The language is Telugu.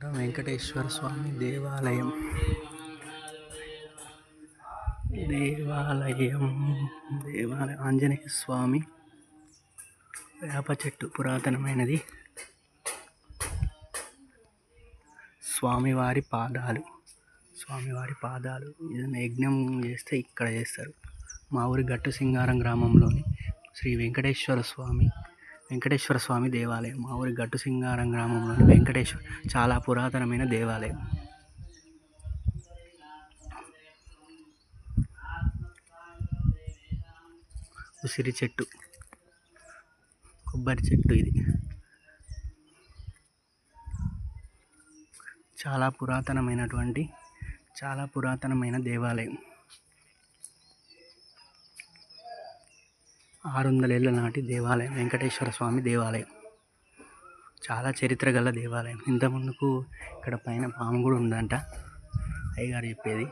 వెంకటేశ్వర స్వామి దేవాలయం ఆంజనేయ స్వామి వేప చెట్టు పురాతనమైనది. స్వామివారి పాదాలు ఏదైనా యజ్ఞం చేస్తే ఇక్కడ చేస్తారు. మా ఊరి గట్టు సింగారం గ్రామంలోని శ్రీ వెంకటేశ్వర స్వామి దేవాలయం. మా ఊరి గట్టు సింగారం గ్రామంలోని చాలా పురాతనమైన దేవాలయం. ఉసిరి చెట్టు, కొబ్బరి చెట్టు, ఇది చాలా పురాతనమైన దేవాలయం. 600 ఏళ్ల నాటి దేవాలయం. వెంకటేశ్వర స్వామి దేవాలయం చాలా చరిత్ర గల దేవాలయం. ఇంతకుముందుకు ఇక్కడ పైన పాము కూడా ఉందంట, అయ్యగారు చెప్పేది.